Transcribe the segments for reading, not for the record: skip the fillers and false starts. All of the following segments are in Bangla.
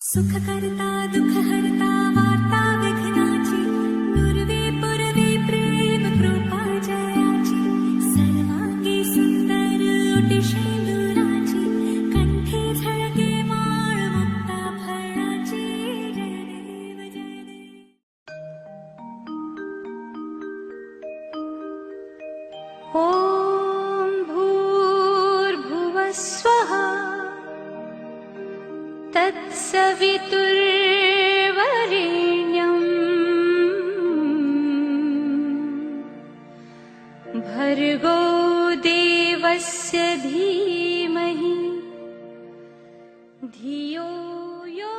सुख करता दुख हरता वार्ता विघ्नाची नुरवी पुरवी प्रेम कृपा जयाची सर्वांगी सुंदर ओटी शेंदुराची कंठी झळके माळ मुक्ता फळाची जय देव जय देव। ॐ भूर्भुवः स्वः तत्सवितुर्वरेण्यम् भर्गो देवस्य धीमहि धियो यो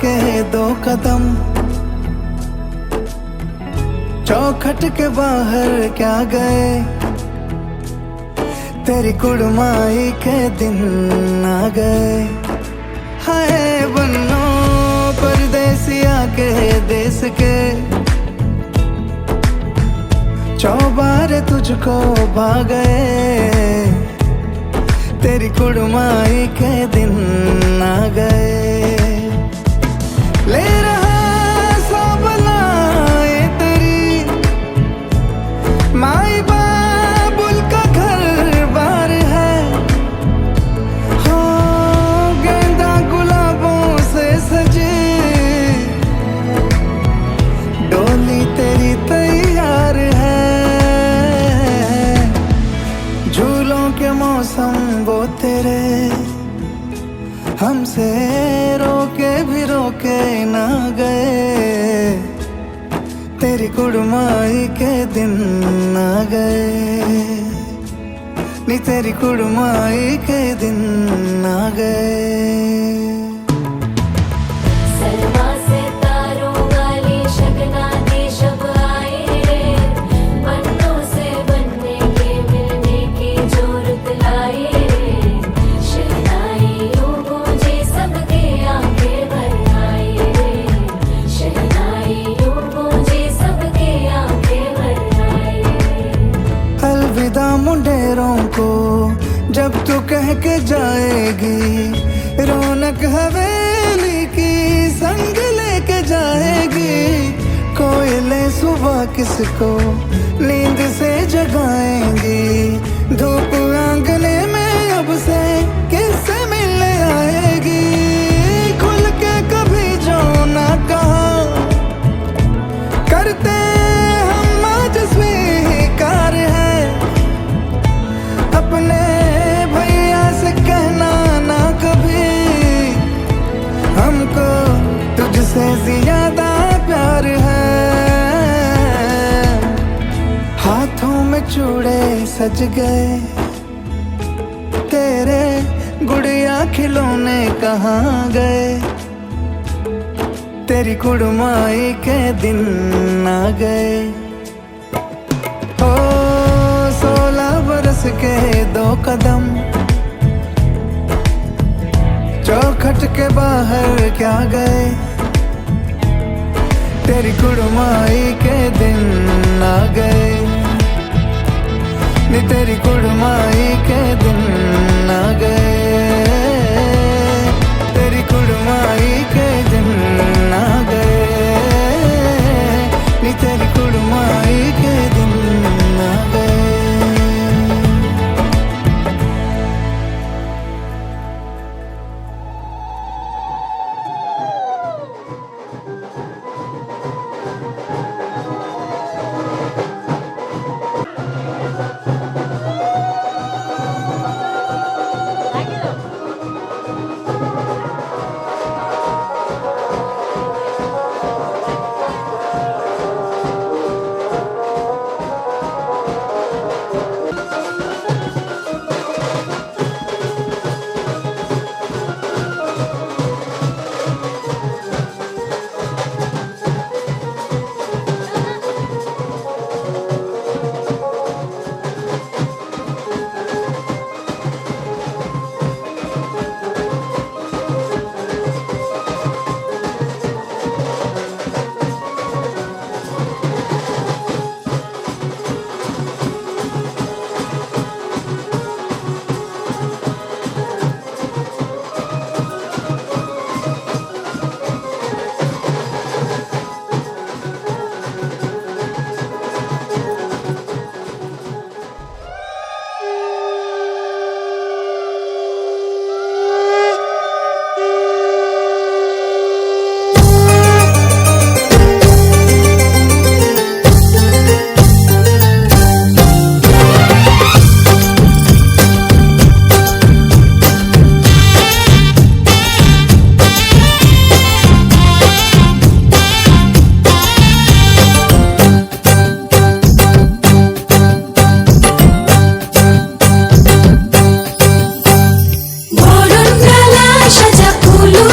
के दो कदम चौखट के बाहर क्या गए, तेरी कुड़माई के दिन आ गए। हाय बन्नो परदेसिया के देश के चौबारे तुझको भा गए, तेरी कुड़माई के दिन आ गए। ले रहा सब लाए तेरी माई बाबुल का घर बार है, हो गेंदा गुलाबों से सजी डोली तेरी तैयार है। झूलों के मौसम वो तेरे हमसे रोके भी रोके ना गए, तेरी कुड़माई के दिन आ गए नी, तेरी कुड़माई के दिन आ गए। मुंडेरों को जब तू कह के जाएगी, रौनक हवेली की संग लेके जाएगी। कोयले सुबह किसको नींद से जगाएंगी, धूप आंगने में अब से किससे मिलने आएगी। खुल के कभी जो ना कहा करते हम आज स्वीकार है, अपने भैया से कहना ना कभी, हमको तुझसे ज्यादा प्यार है। हाथों में चूड़े सज गए, तेरे गुड़िया खिलौने कहाँ गए, तेरी कुड़माई के दिन आ गए। 16 बरस के दो कदम चौखट के बाहर क्या गए, तेरी कुड़माई के दिन आ गए नी, तेरी कुड़माई के दिन आ गए, तेरी कुड़माई के दिन आ गए नी, तेरी कुड़माई के दिन आ गए।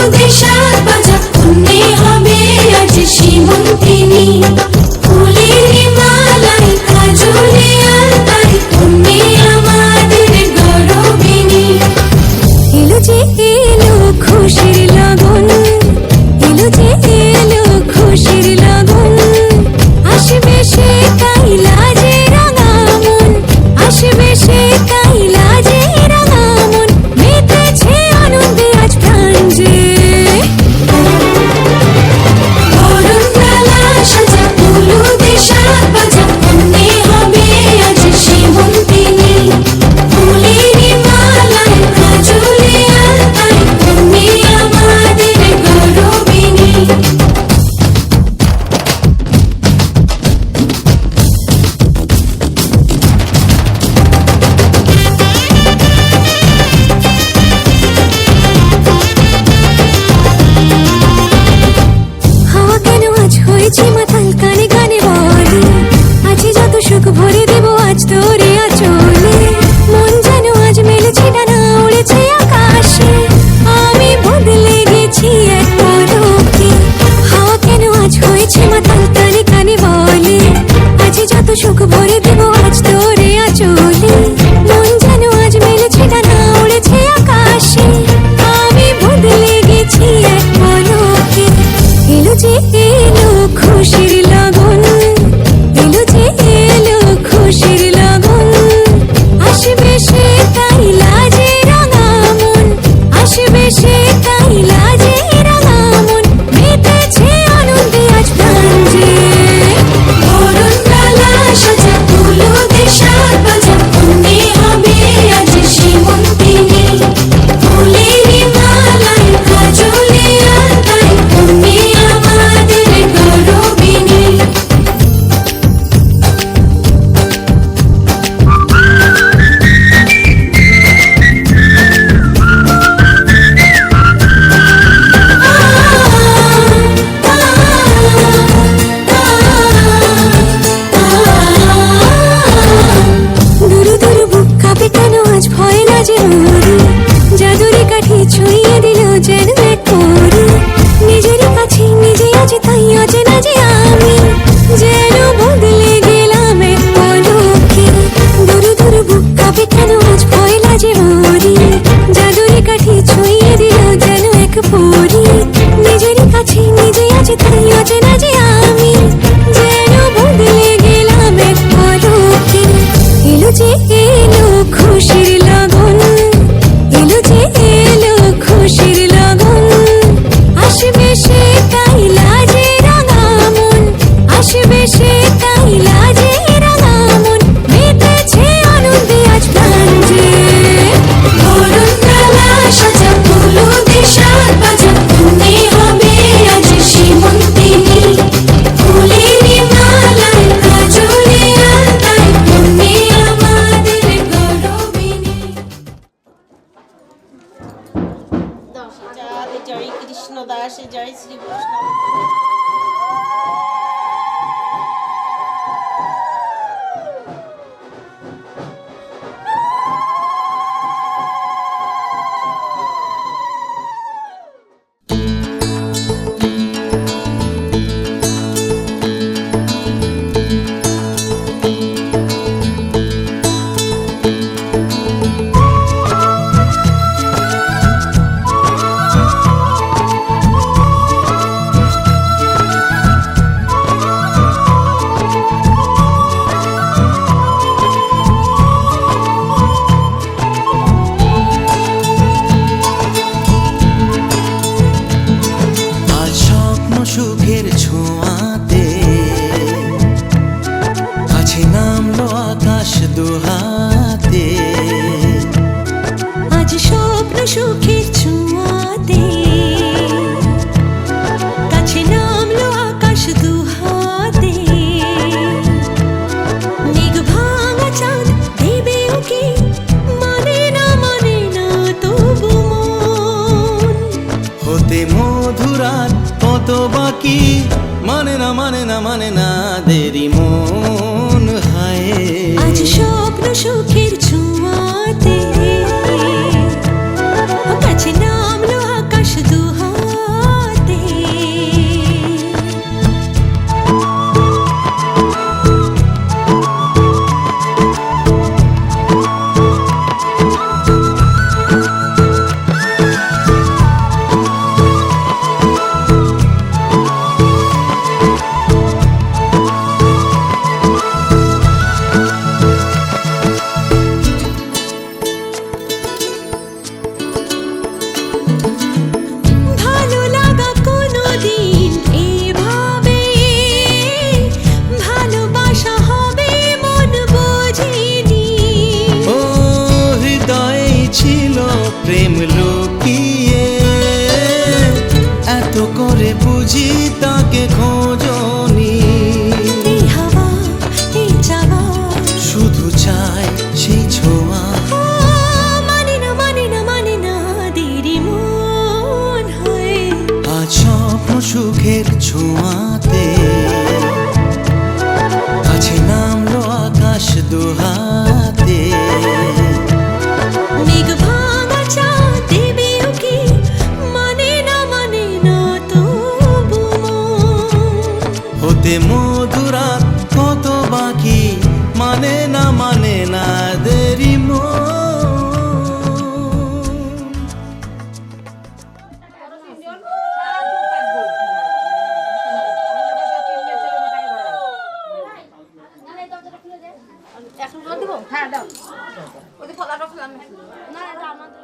হলুদে সাত বাজা পুণ্যে হবে আজ সীমন্তিনী ফুলের মালায় কাজলে আলতায় পুণ্যে আমাদের গৌরবিনী এলো যে এলো খুশির লগন এলো যে এলো খুশির লগন আসবে সে কাইলাজে রাঙা মন আসবে সে কাইলাজে রাঙা মন মেতেছে আনন্দে আজ প্রাণ যে বরণডালা সাজা হলুদে সাত বাজা পুণ্যে হবে আজ সীমন্তিনী ফুলের মালায় কাজলে আলতায় পুণ্যে আমাদের গৌরবিনী হাওয়া কেন আজ হয়েছে মাতাল কানে কানে বলে আছে যত সুখ ভরে দেব আজ তোরে আচলে মন যেন আজ মেলেছে ডানা উড়েছে আকাশে আমি বদলে গেছি এক পলকে হাওয়া কেন আজ হয়েছে মাতাল কানে কানে বলে আছে যত সুখ ভরে দেব আজ তোরে আচলে মন যেন আজ মেলেছে ডানা উড়েছে আকাশে আমি বদলে গেছি এক পলকে এলো যে এলো খুশির লগন এলো যে এলো খুশির লগন আসবে সে কাইলাজে রাঙা মন আসবে সে কাইলাজে রাঙা মন মেতেছে আনন্দে আজ প্রাণ যে বরণডালা সাজা হলুদে সাত বাজা পুণ্যে হবে আজ সীমন্তিনী ফুলের মালায় কাজলে আলতায় পুণ্যে আমাদের গৌরবিনী দুরু দুরু বুক কাঁপে কেন আজ ভয় না যে মরি জাদুরি কাঠি ছুঁয়ে দিল যেন এক পরি নিজেরই কাছে নিজে আছে তাই আছে না যে আমি যেন বদলে গেলাম এক পলকে দুরু দুরু বুক কাঁপে কেন আজ ভয় না যে মরি জাদুরি কাঠি ছুঁয়ে দিল যেন এক পরি নিজেরই কাছে নিজে আছে তাই আছে না যে আমি যেন বদলে গেলাম এক পলকে এলো যে এলো খুশির লগন এলো যে এলো খুশির লগন আসবে সে কাইলাজে রাঙা মন আসবে সে কাইলাজে রাঙা মন মেতেছে আনন্দে আজ প্রাণ যে বরণডালা সাজা হলুদে সাত বাজা পুণ্যে হবে আজ সীমন্তিনী ফুলের মালায় কাজলে আলতায় পুণ্যে আমাদের গৌরবিনী চাঁদ জয় কৃষ্ণ দাস জয় শ্রী কৃষ্ণ বাকি মানে না দেরি মন হায় আজ স্বপ্ন সুখের ছোঁয়াতে কাছে নামলো আকাশ দুহাতে করে বুঝি তাকে খোঁজনি, এই হাওয়া এই চাওয়া শুধু চাই সেই ছোঁয়া। মানে না মানে না মানে না দেরি মন হয়ে আজ স্বপ্ন সুখের ছোঁয়াতে কাছে নামলো আকাশ দুহাতে। মেঘ ভাঙা চাঁদ দেবেও কি মানে না তবু মন। হতে মধুরাত কত বাকি মানে না দেরি মন। এখন বলে দিব? হ্যাঁ দাও। ওই যে ফলাটা খোলা আমি। না এটা আমাদের।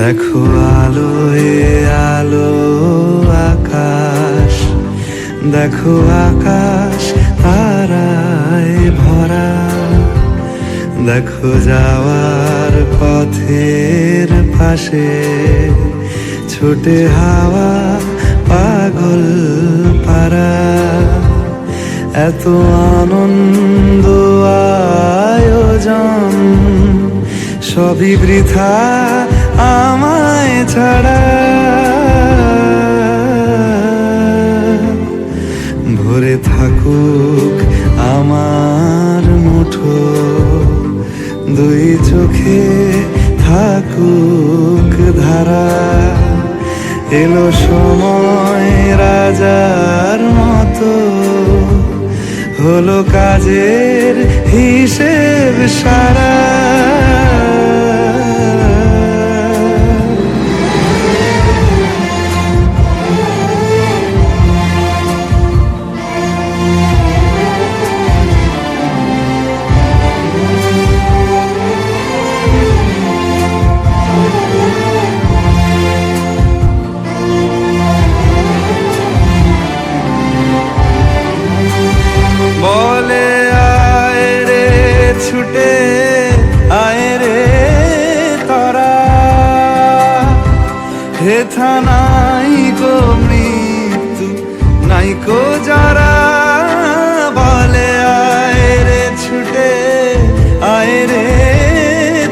দেখো আলোয় আলো আকাশ, দেখো আকাশ তারায় ভরা। দেখো যাওয়ার পথের পাশে ছোটে হাওয়া পাগল পারা। এত আনন্দ আয়োজন সবই বৃথা আমায় ছাড়া। ভরে থাকুক আমার মুঠো, দুই চোখে থাকুক ধারা। এলো সময় রাজার মতো, হলো কাজের হিসেব সারা। বলে আয় রে ছুটে আয় রে তারা, হেথা নাই গো মৃত্যু নাই কো যারা। বলে আয় রে ছুটে আয় রে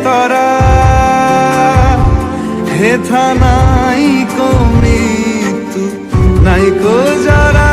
তারা, হেথা নাই কো মৃত্যু নাই কো যারা।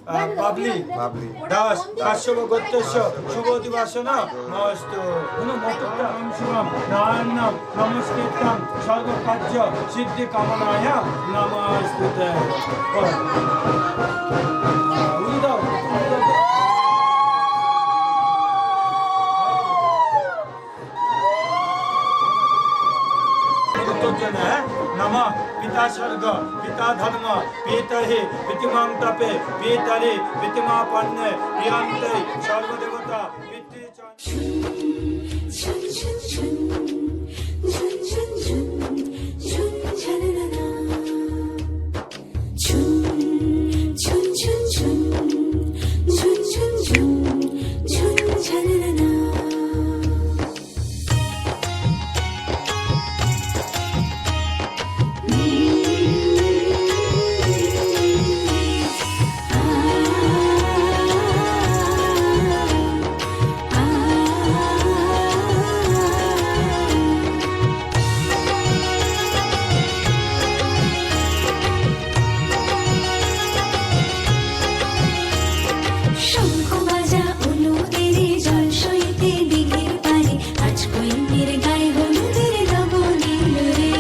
বাবলি দাস কাশ্যপ গোত্রস্য শুভ দিবাসন নমস্তু কোনো মতোত্তম শুভম নারায়ণম নমস্কৃত্যম সর্বকার্য সিদ্ধি কামনায় নমস্তুতে नम पिता स्वर्ग पिता धर्म पितरि पितिमां तपे पितरि पितिमा पन्ने प्रियन्ते सर्वदेवता ঝুন ঝুন ঝুন ঝুন ঝুন ঝুন ঝুন ঝননা ঝুন ঝুন ঝুন ঝুন ঝুন ঝুন ঝুন ঝুন ঝননা শঙ্খ বাজা অনুদের জল সইতে দিঘির পারে আজ কইনের গায়ে হলুদের লবণীল রে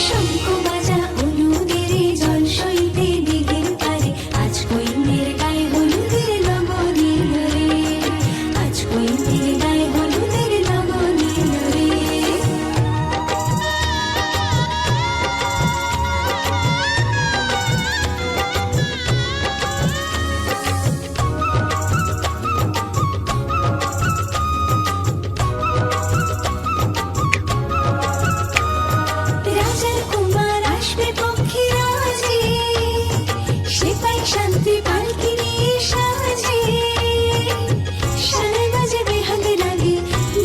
শঙ্খ বাজা অনুদের জল সইতে দিঘির পারে আজ কইনের গায়ে হলুদের লবণীল রে আজ কইনের গায়ে হলুদের লবণীল রে রাজার কুমার আসবে পক্ষী রাজে সে পাই শান্তি পালকি নিয়ে সাজে সানাই বাজে বেহাতে লাগে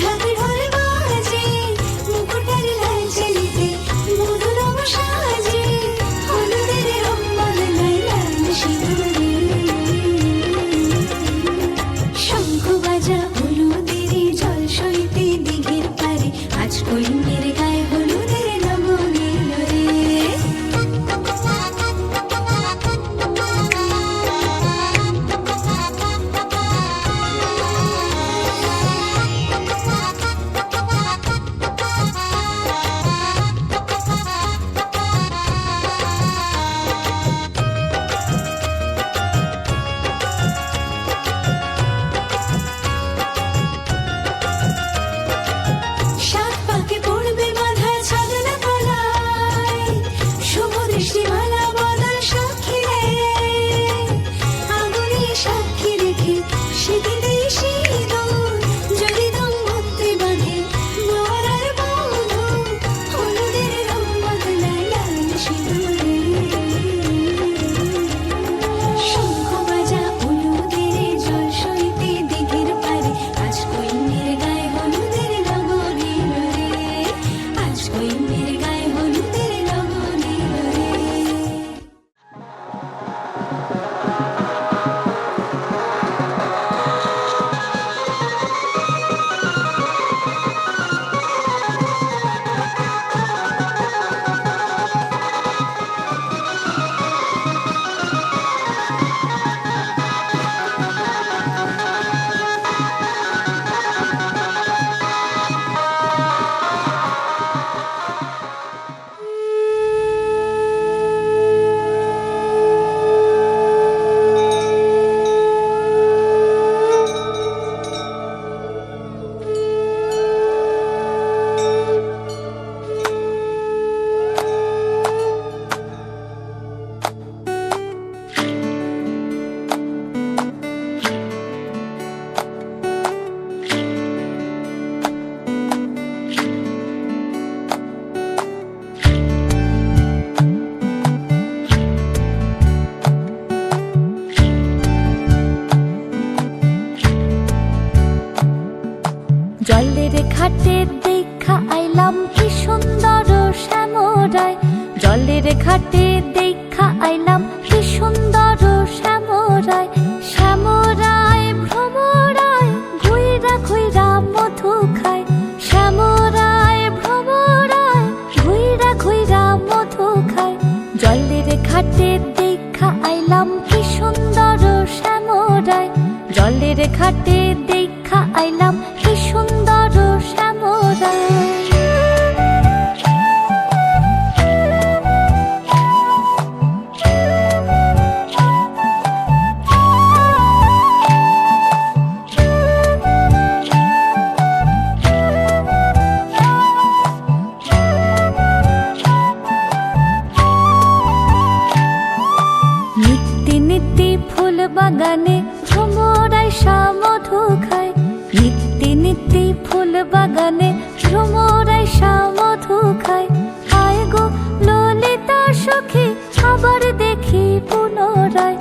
ঢাক ঢোল বাজে মুকুটের লালচে নিতে মধু নব সাজে হলুদের রং বদলায় লাল সিঁদুরে শঙ্খ বাজা হলুদের জল সইতে দিঘির পারে আজ কইনের গায়ে হলুদের লবণীল রে সাত পাকে পড়বে বাঁধা ছাদনা তলায় শুভ দৃষ্টিমালা বদল সাক্ষী রে আগুনে সাক্ষী রেখে সিঁথিতে সিঁদুর যদি দম্পতি বাঁধে বর আর বধূ হলুদের রং বদলায় লাল সিঁদুরে শঙ্খ বাজা হলুদের জল সইতে দিঘির পারে আজ কইনের গায়ে হলুদের লবণীল রে আজ কইনের গায়ে হলুদের লবণীল রে জলের ঘাটে দেখা আইলাম কি সুন্দর শ্যামরায় জলের ঘাটে দেখা আইলাম কি সুন্দর শ্যামরায় শ্যামরায় ভ্রমরায় ঘুইরা ঘুইরা মধু খায় শ্যামরায় ঘাটে দেখা আইলাম কি সুন্দর শ্যামরায়, জলের ঘাটে দেখা আইলাম কি সুন্দর শ্যামরায়। নিত্যি নিত্যি ফুল বাগানে ভ্রমরায় মধু খায়, নিত্যি নিত্যি ফুল বাগানে ভ্রমরায় মধু খায়। আয় গো ললিতা সখী আবার দেখি পুনরায়,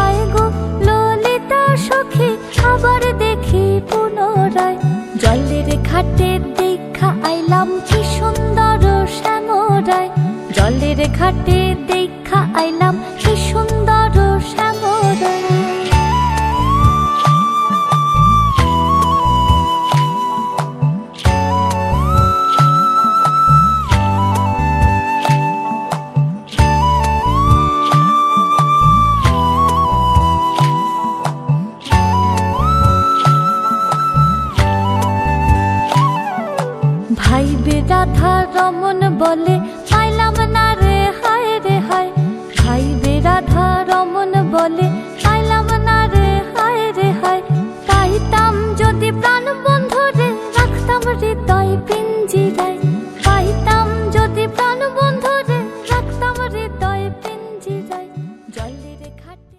আয় গো ললিতা সখী আবার দেখি পুনরায়। জলের ঘাটে দেখা আইলাম কি সুন্দর শ্যামরায়, জলের ঘাটে দেখা আইলাম কি সুন্দর শ্যামরায়। ভাই বে রাধা রমন বলে পাইলাম না রে হায় রে হায়, ভাই বে রাধা রমন বলে পাইলাম না রে হায় রে হায়। পাইতাম যদি প্রাণ বন্ধু রে রাখতাম হৃদয় পিঞ্জিরায়, পাইতাম যদি প্রাণ বন্ধু রে রাখতাম হৃদয় পিঞ্জিরায়। জলের ঘাটে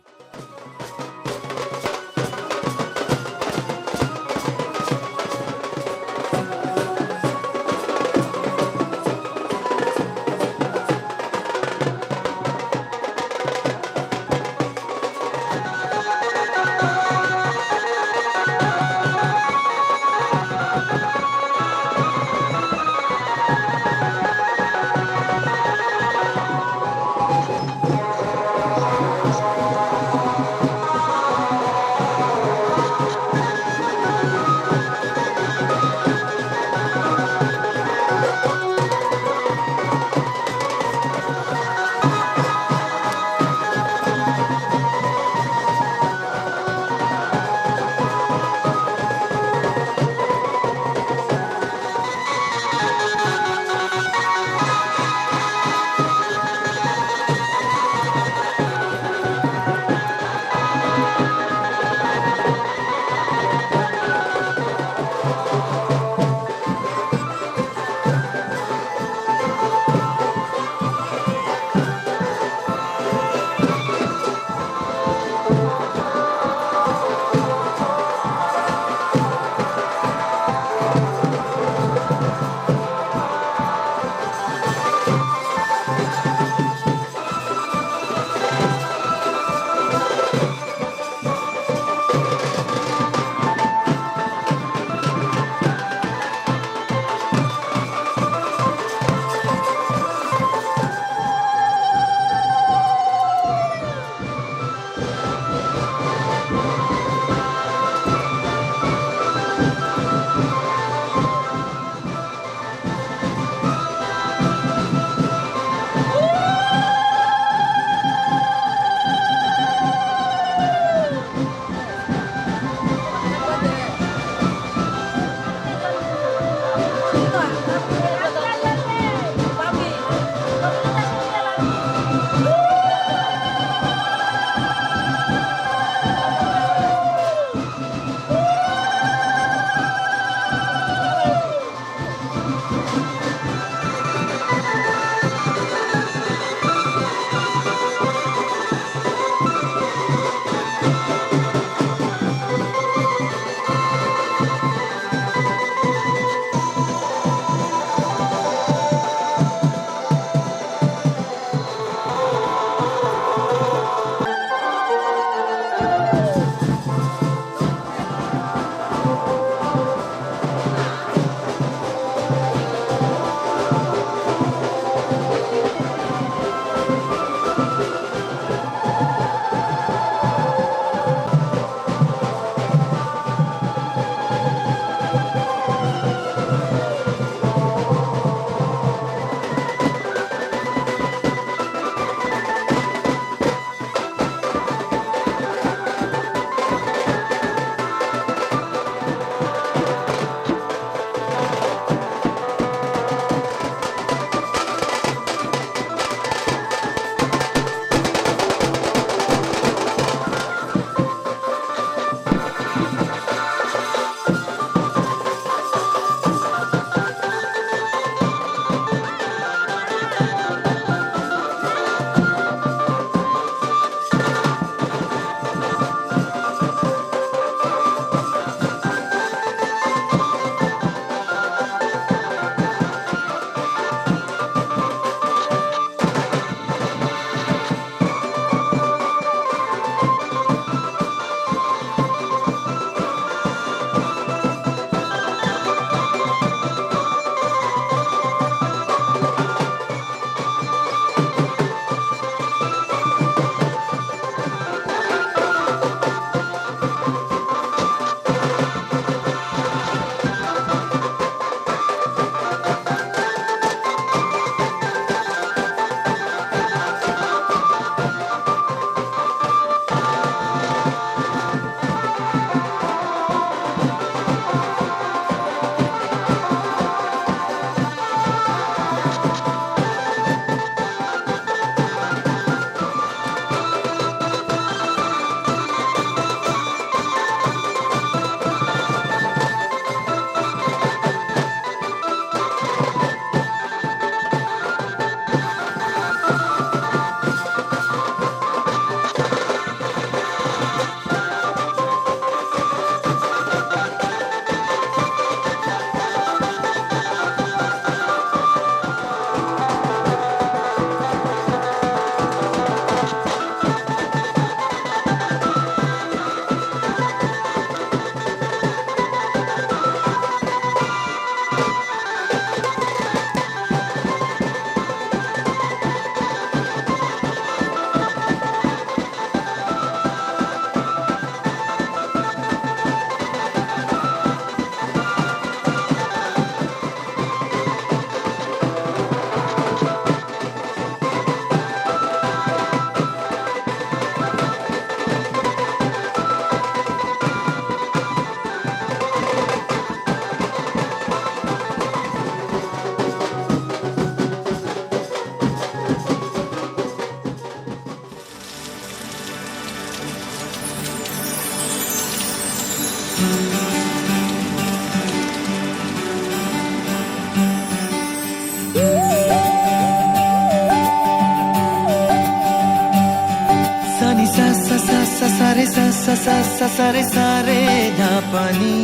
सा सा सा सा रे सा रे धा पा नी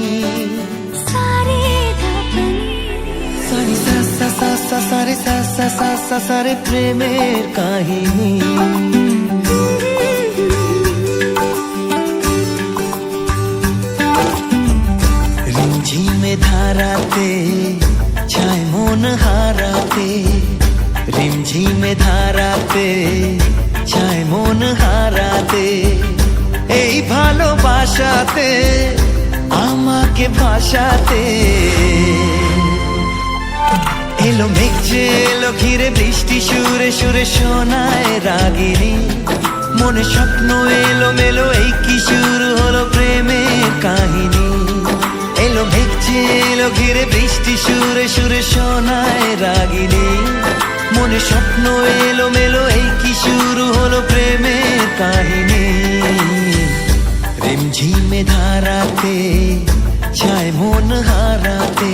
सारे धापनी सारी सा सा सा सा सा रे सा सा सा सा सा रे প্রেমের কাহিনী রিমঝিমে ধারাতে ছায় মন হারাতে রিমঝিমে ধারাতে ছায় মন হারাতে এই ভালোবাসাতে আমাকে ভাসাতে এলো মেঘ যে এলো ঘিরে বৃষ্টি সুরে সুরে শোনায় রাগিনী মনে স্বপ্ন এলো মেলো এই কি শুরু হলো প্রেমের কাহিনী এলো মেঘ যে এলো ঘিরে বৃষ্টি সুরে সুরে শোনায় রাগিনী মনে স্বপ্ন এলো মেলো এই কি শুরু হলো প্রেমের কাহিনী রিমঝিমে ধারাতে ছায় মন হারাতে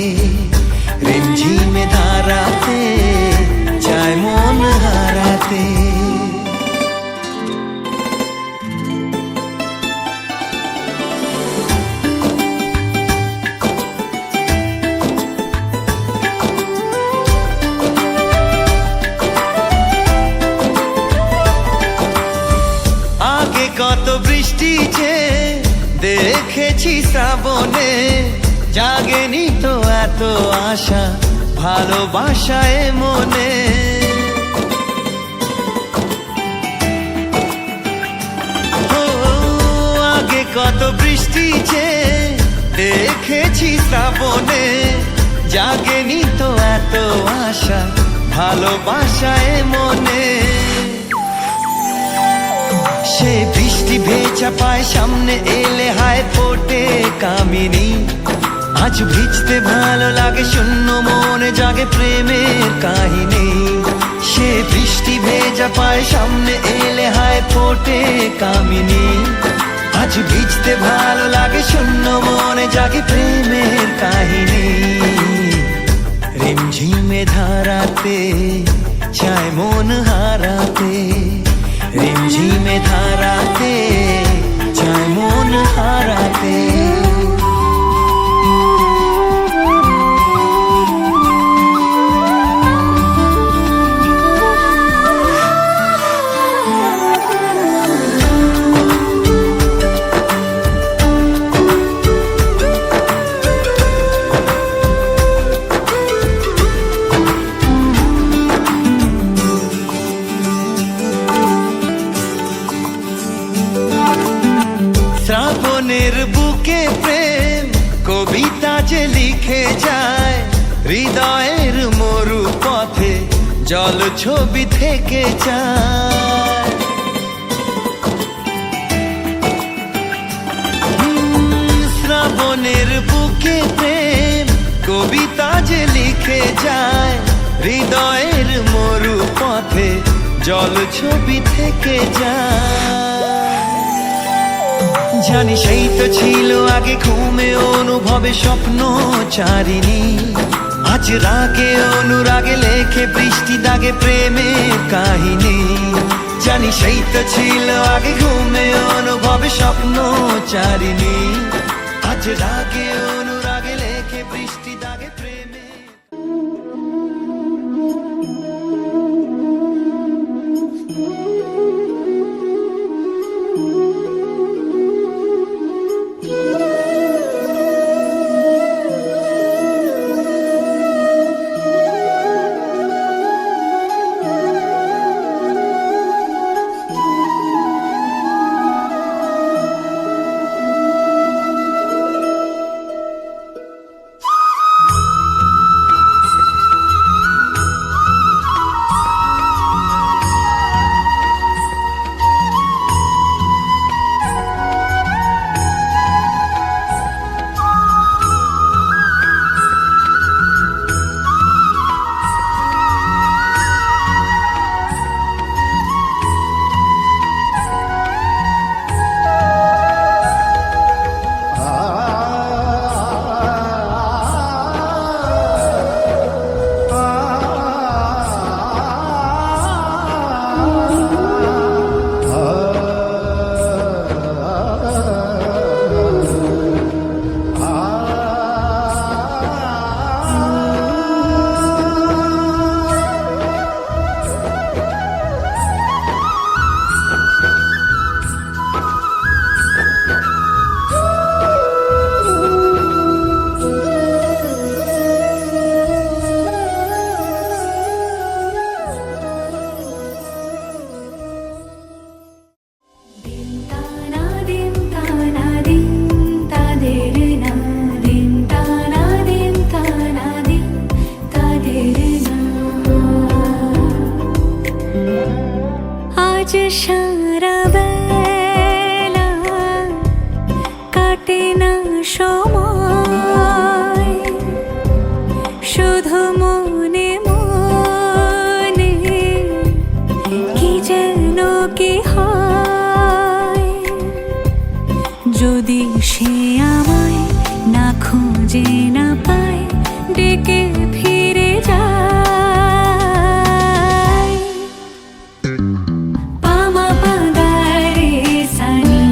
রিমঝিমে ধারাতে ছায় মন হারাতে আগে কত বৃষ্টি যে দেখেছি শ্রাবণে জাগেনি তো এত আশা ভালোবাসায় মনে ও আগে কত বৃষ্টি যে দেখেছি শ্রাবণে জাগেনি তো এত আশা ভালোবাসায় মনে সে বৃষ্টি ভেজা পায় সামনে এলে হায় ফোটে কামিনী আজ ভিজতে ভালো লাগে শূন্য মনে জাগে প্রেমের কাহিনী সে বৃষ্টি ভেজা পায় সামনে এলে হায় ফোটে কামিনী আজ ভিজতে ভালো লাগে শূন্য মনে জাগে প্রেমের কাহিনী রিমঝিমে ধারাতে চায় মন হারাতে রিমঝিমে ধারাতে চায় মন হারাতে শ্রাবণের বুকে প্রেম কবিতা যে লিখে যায় হৃদয়ের মরু পথে জল ছবি থেকে যায় শ্রাবণের বুকে প্রেম কবিতা যে লিখে যায় হৃদয়ের মরু পথে জল ছবি থেকে যায় জানি সেই তো ছিল আগে ঘুমে অনুভবে স্বপ্ন চারিণী আজ রাগে অনুরাগে লেখে বৃষ্টি দাগে প্রেমের কাহিনী জানি সেই তো ছিল আগে ঘুমে অনুভবে স্বপ্ন চারিণী আজ রাগে অনুরাগে লেখে বৃষ্টি দাগে প্রেমে আজ সারা বেলা কাটে না সময়, শুধু মনে মনে কি যেন কি হয়। যদি সে আমায় না খুঁজে না পায়, ডেকে ফিরে যায়। পামা পাগারে সানি,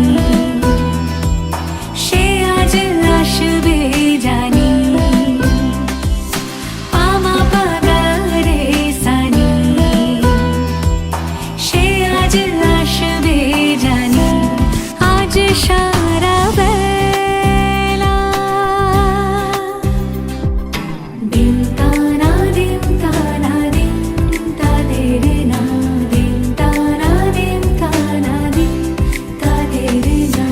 সে আজ আসবে জানি। পামা পাগারে সানি, সে আজ আসবে জানি। আজ সারা বেলা দিন তানা দিন তানা দিন তাদের না, দিন তানা দিন তানা দিন তাদের না।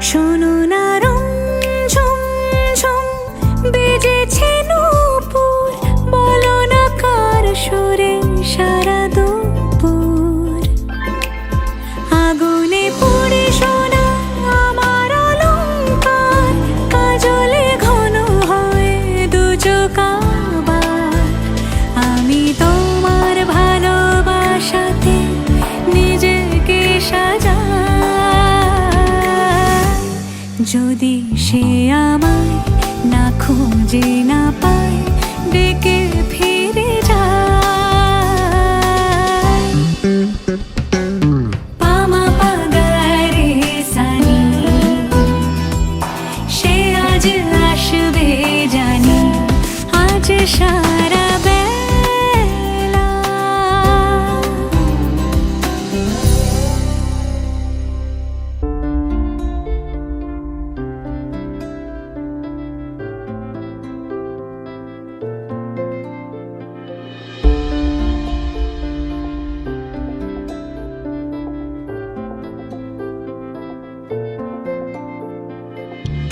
শোনো না রুম ঝুম ঝুম বেজেছে নূপুর, বলো না কার সুরে সারা দুপুর। আগুনে পুড়ে সোনা আমার অলংকার, কাজলে ঘন হয় দু চোখ আবার। আমি তোমার ভালোবাসাতে নিজেকে সাজাই। যদি সে আমায় না খুঁজে না পায়, ডেকে ফিরে যায়। পামা পাগারে সানি, সে আজ আসবে জানি। আজ সারা বেলা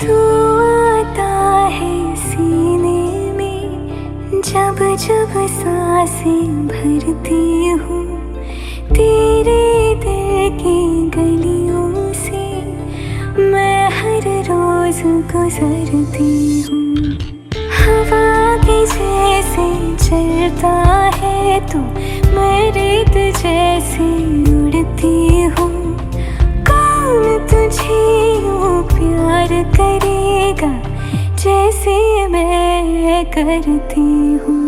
तू आता है सीने में, जब जब सांसें भरती हूँ। तेरे दिल की गलियों से मैं हर रोज गुजरती हूँ। हवा के जैसे चलता है तू, मैं रेत जैसे उड़ती हूँ। कौन तुझे यूं प्यार करेगा जैसे मैं करती हूँ।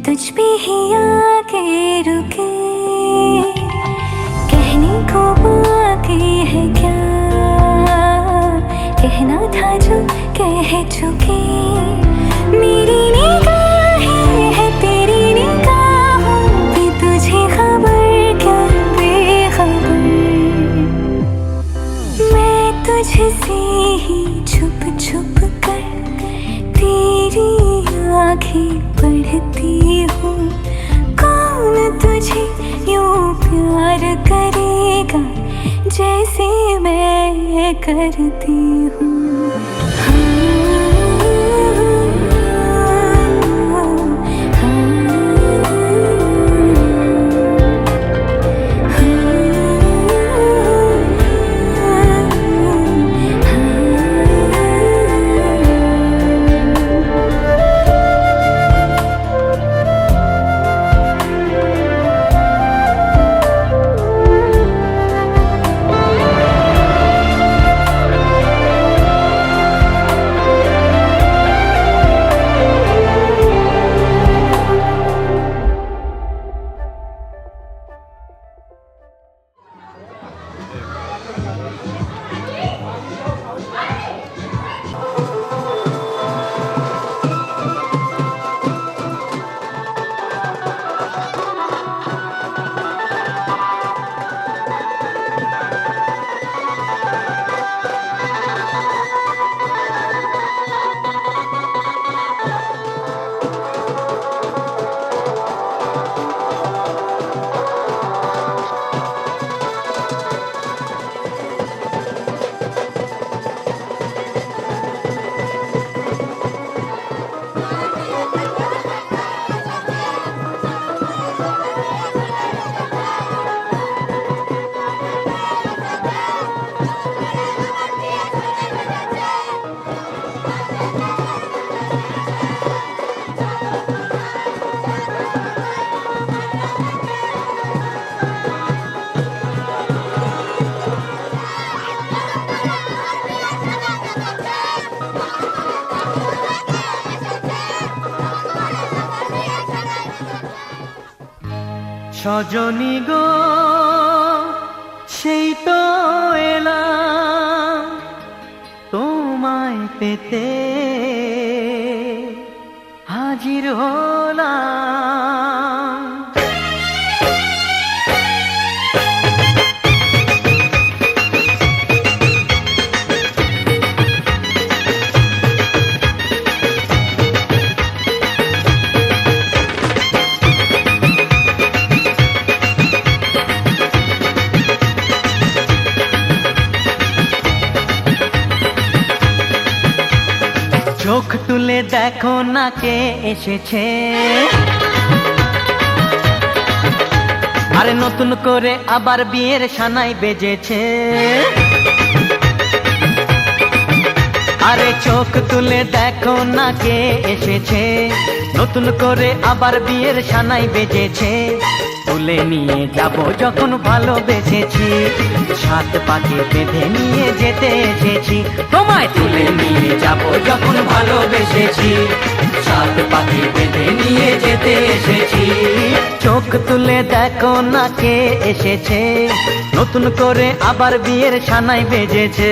तुझ पे ही आके रुके, कहने को बाकी है क्या, कहना था जो कह चुके। मेरी निगाहें है तेरी निगाहों पे, तुझे खबर क्या बेखबर। मैं तुझसे ही छुप छुप कर तेरी आँखें पढ़ती हूँ। कौन तुझे यूं प्यार करेगा जैसे मैं करती हूँ। সজনী গো সেই তো এলাম তোমায় পেতে হাজির হলাম। চোখ তুলে দেখো না কে এসেছে, আরে নতুন করে আবার বিয়ের সানাই বেজেছে। আরে চোখ তুলে দেখো না কে এসেছে, নতুন করে আবার বিয়ের সানাই বেজেছে। তুলে নিয়ে যাব যখন ভালোবেসেছি, সাত পাকে বেঁধে নিয়ে যেতে এসেছি। তোমায় তুলে নিয়ে যাব যখন ভালোবেসেছি, সাত পাকে বেঁধে নিয়ে যেতে এসেছি। চোখ তুলে দেখো না কে এসেছে, নতুন করে আবার বিয়ের সানাই বেজেছে।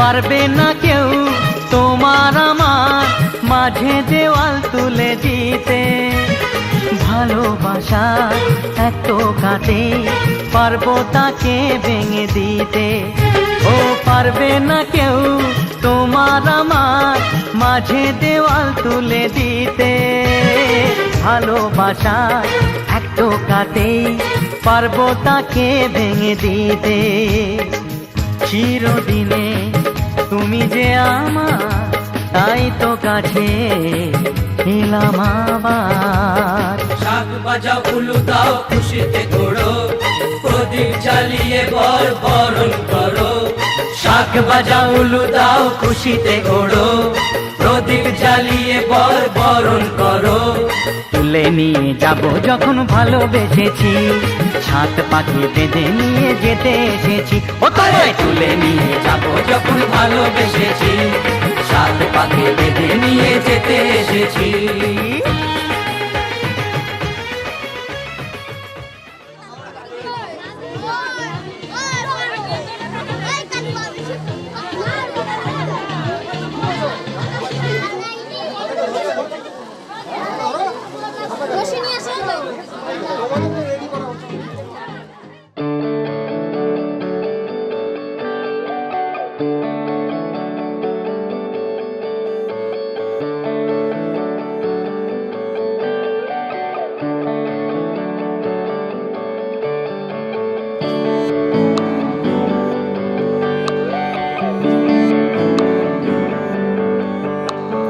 পারবে না কেউ তোমার আমার মাঝে দেওয়াল তুলে দিতে, ভালোবাসা এত কাটে পারবো তাকে ভেঙে দিতে। ও পারবে না কেউ তোমার আমার মাঝে দেওয়াল তুলে দিতে, ভালোবাসা এত কাটে পারবো তাকে ভেঙে দিতে। চিরদিনে তুমি যে আমার, তাই তো কাছে এলাম আবার। শাক বাজাও উলু দাও খুশিতে ঘোড়ো, প্রদীপ জ্বালিয়ে বরণ করো। শাক বাজাও উলু দাও খুশিতে ঘোড়ো, প্রদীপ জ্বালিয়ে বরণ করো। তুলে নিয়ে যাব যখন ভালোবেসেছি, সাত পাকে বেঁধে নিয়ে যেতে এসেছি। ও তোমায় তুলে নিয়ে যাব যখন ভালোবেসেছি, সাত পাকে বেঁধে নিয়ে যেতে এসেছি।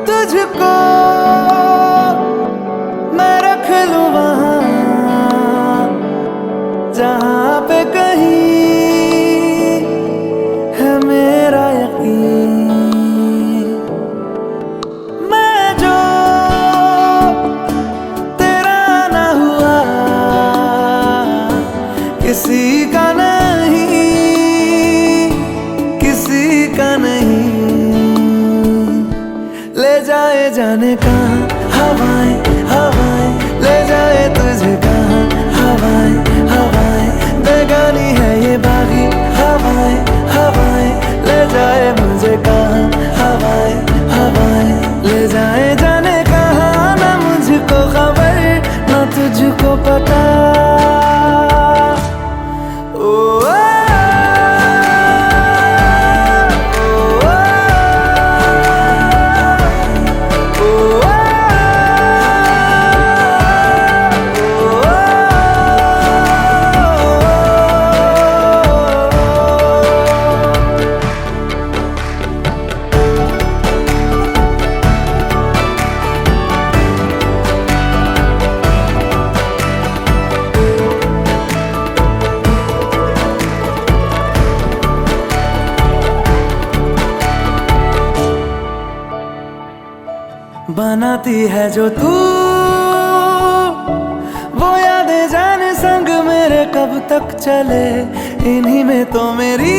तुझको मैं रख लूं वहां जहां पे कहीं है मेरा यकीन। मैं जो तेरा ना हुआ किसी का नहीं, किसी का नहीं। ले जाए जाने कहाँ हवाएं हवाएं, ले जाए तुझे कहाँ हवाएं हवाएं। बेगानी है ये बागी हवाएं हवाएं, ले जाए मुझे कहाँ हवाएं हवाएं। ले जाए जाने कहाँ, ना मुझको खबर ना तुझको पता। ओ बनाती है जो तू, वो यादें जाने संग मेरे कब तक चले, इन्हीं में तो मेरी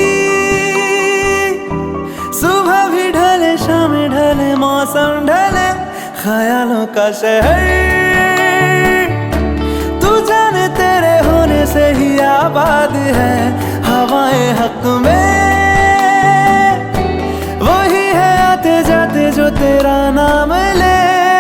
सुबह भी ढले शाम ढले मौसम ढले, ख्यालों का शहर तू जाने तेरे होने से ही आबाद है, हवाएं हक में वही है आते जाते जो तेरा नाम ले,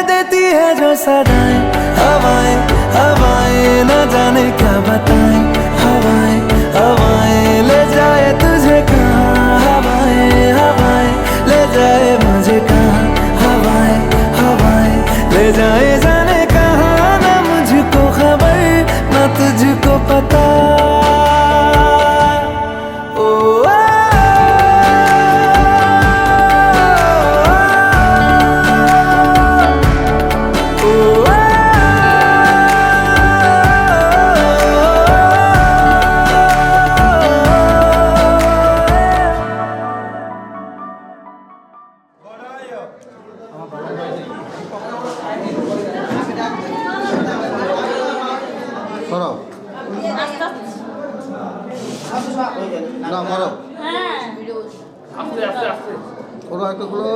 देती है जो सदाएं हवाएं हवाएं, न जाने क्या बताएं हवाएं हवाएं, ले जाए तुझे कहाँ हवाएं हवाएं, ले जाए मुझे कहाँ हवाएं हवाएं, ले जाए जाने कहाँ, ना मुझको खबर ना तुझको पता। সরাও না মারো খোলো একটা খোলো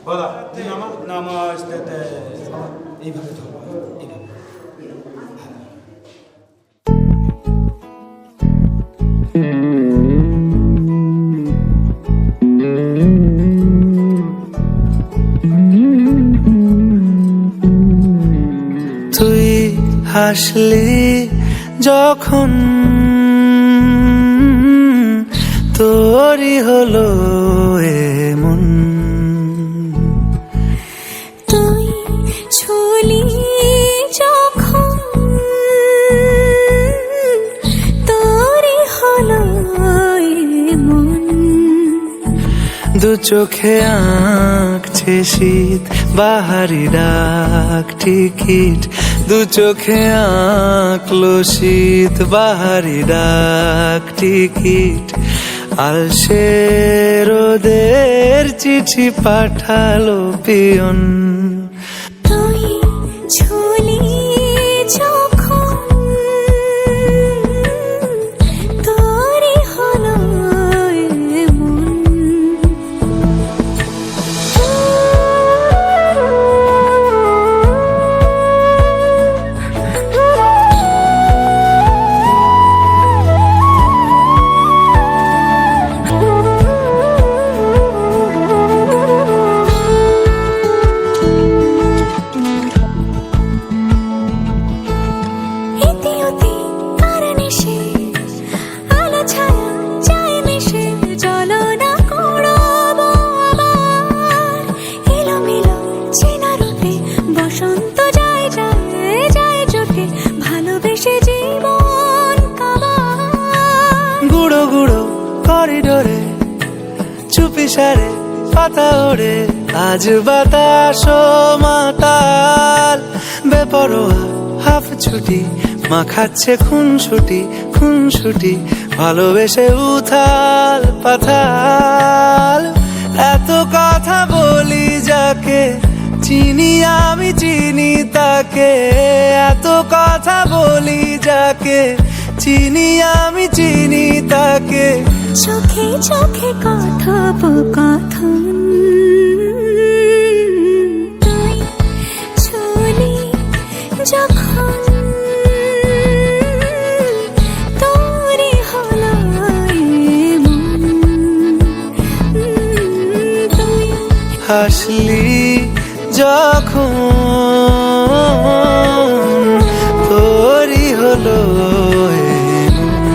বলা নমস্তে এইভাবে ধরো এইভাবে। তুই হাসলি যখন তোরই হলো এমন। তুই ছুলি যখন তোরই হলো এমন। দু চোখে আঁকছে শীত বাহারি ডাক টিকিট, দু চোখে আঁকলো শীত বাহারি ডাক টিকিট। আলসে রোদের চিঠি পাঠালো পিয়ন। তুই ছুলি যখন তোরই হলো এমন। ইতিউতি কারণে সে আলো ছায়া যায় মিশে, চলো না করবো আবার এলোমেলো চেনা রূপে। বসন্ত যায় যায় যায় জোটে, ভালোবেসে জীবন কাবার। গুঁড়ো গুঁড়ো করিডোরে চুপি সারে পাতা ওড়ে, আজ বাতাস মাতাল বেপরোয়া হাফ ছুটি। মাখাচ্ছে খুন ছুটি ভালোবেসে উথাল পাথাল। এত কথা বলি যাকে চিনি আমি চিনি তাকে, এত কথা বলি যাকে চিনি আমি চিনি তাকে। চোখে চোখে কথোপকথন। তুই ছুলি যখন তোরই হলো এমন। তুই হাসলি যখন তোরই হলো এমন।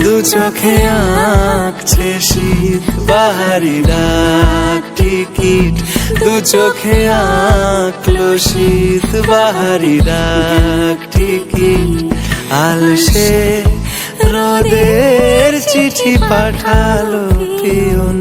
দু চোখে আঁকছে শীত বাহারি ডাক টিকিট, দু চোখে আঁকলো শীত বাহারি ডাক টিকিট। আলসে রোদের চিঠি পাঠালো পিয়ন।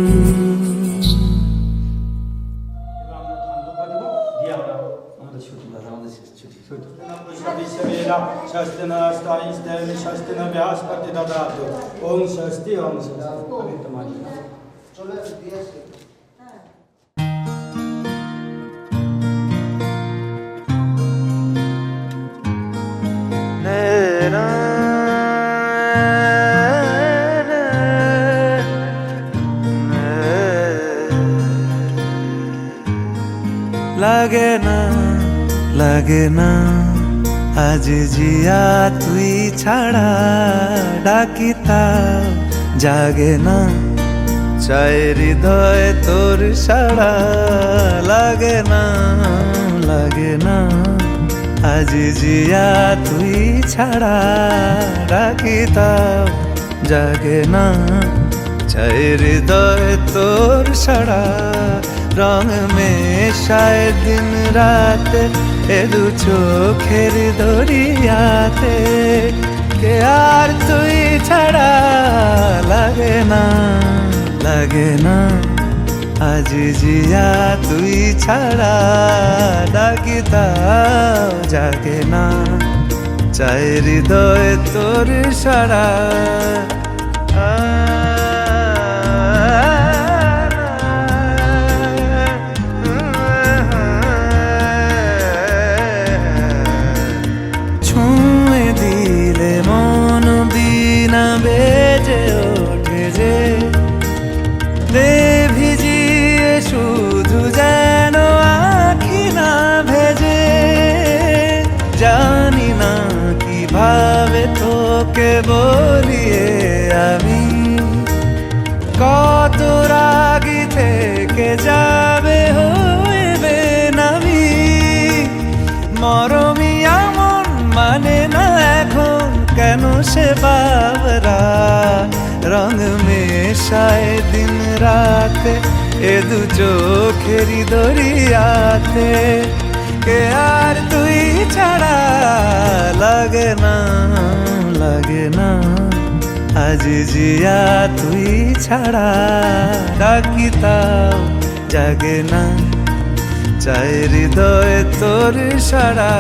ওম স্বস্তি ওম স্বস্তি। আমি তোমার চলে দিয়েছে। লাগে না আজ জিয়া তুই ছাড়া, ডাকি তাও জাগে না চাই হৃদয় তোর সাড়া। লাগে না আজ জিয়া তুই ছাড়া, ডাকি তাও জাগে না চাই হৃদয় তোর সাড়া। রং মেশায় দিন রাত এ দু চোখের দরিয়াতে, কে আর তুই ছাড়া। লাগে না আজ জিয়া তুই ছাড়া, ডাকি তাও জাগে না চাই হৃদয় তোর সাড়া। ছুঁয়ে দিলে মন বিনা বেজে ওঠে যে, দে ভিজিয়ে শুধু যেন আখি না ভেজে। জানি না কিভাবে তোকে বলিয়ে আমি, কত রাগি থেকে যাবে হইবে নামি। মরমিয়া মন মানে না সে বাবরা রং মেশায় দিন রাতে এ দু চোখেরি দরিয়াতে কে আর তুই ছাড়া লাগে না লাগে না আজ জিয়া তুই ছাড়া ডাকি তাও জাগে না চাই হৃদয় তোর সারা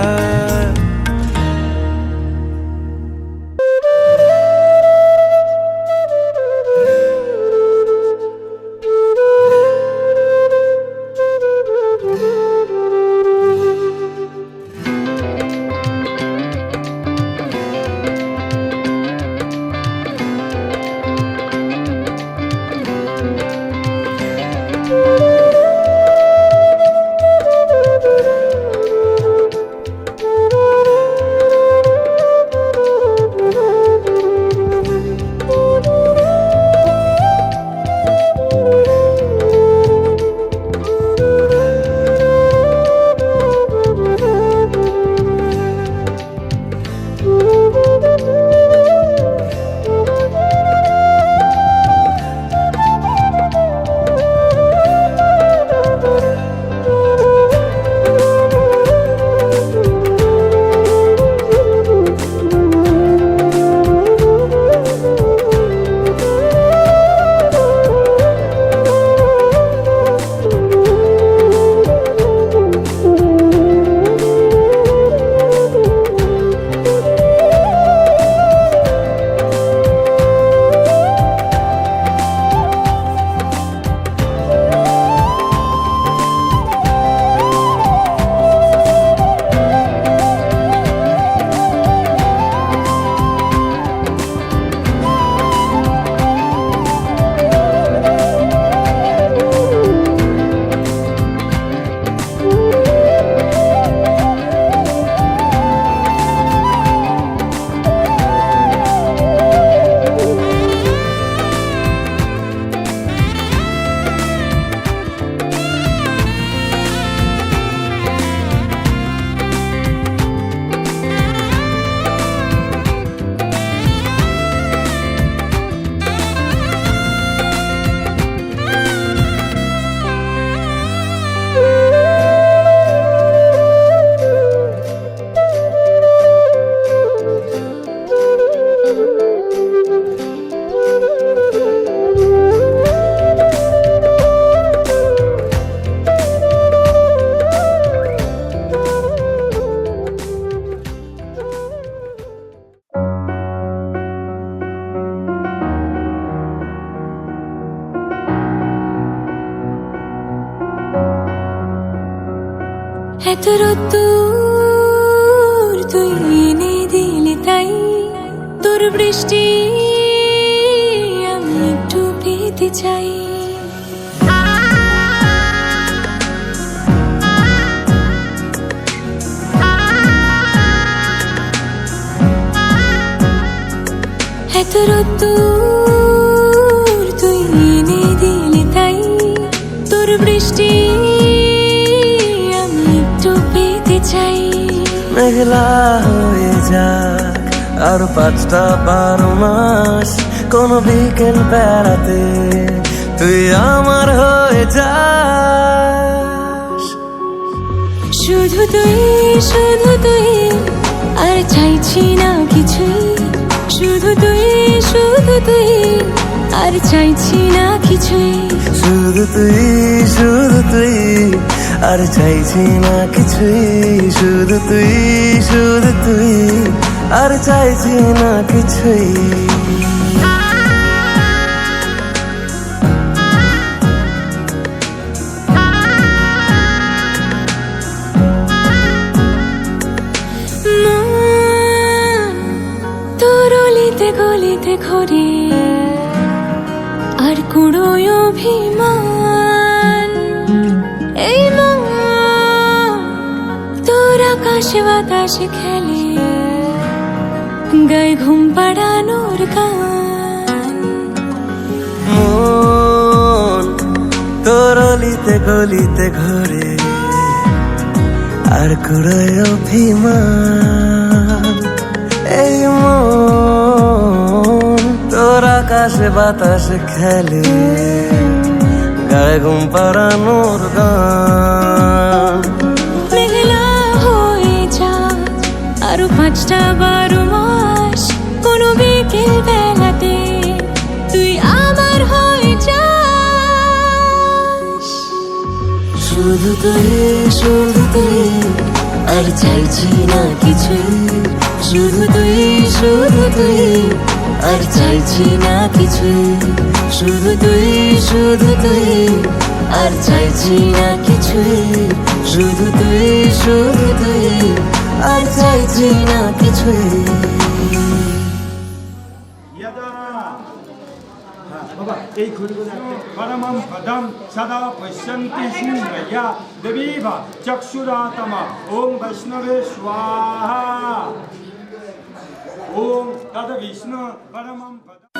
এত রোদ্দুর তুই এনে দিলি তাই তোর বৃষ্টি আমি একটু পেতে চাই এত রোদ্দুর তুই এনে দিলি তাই তোর বৃষ্টি চাই মেঘলা হয়ে যাক আর 5টা 12 মাস কোন বিকেল বেড়াতে তুই আমার হয়ে যাস শুধু তুই আর চাইছি না কিছুই শুধু তুই আর চাইছি না কিছুই শুধু তুই আর চাইছি না কিছুই শুধু তুই আর চাইছি না কিছুই তোর অলিতে গলিতে ঘরে আর কুড়োয় অভিমান এই মন তোর আকাশে বাতাসে খেলে গায়ে ঘুম পাড়ানোর গান মন তোর অলিতে গলিতে ঘরে আর কুড়োয় অভিমান এই মন মন তোর আকাশে বাতাসে খেলে গায়ে ঘুম পাড়ানোর গান। মেঘলা হয়ে যা আরো 5টা 12 মাস কোনো বিকেল বেলাতে তুই আমার হয়ে যাস। শুধু তুই আর চাইছি না কিছুই, শুধু তুই আর চাইছি না কিছুই, শুধু তুই আর চাইছি না কিছুই, শুধু তুই আর চাইছি না কিছুই। বাবা এই ঘুরিগুলো পরমম পদম সদা পশ্যন্তি শূন্যয়া দেবীভা চক্ষুরাতমা ওম বৈষ্ণবে স্বাহা ওম তদ বিষ্ণু পরমম পদম।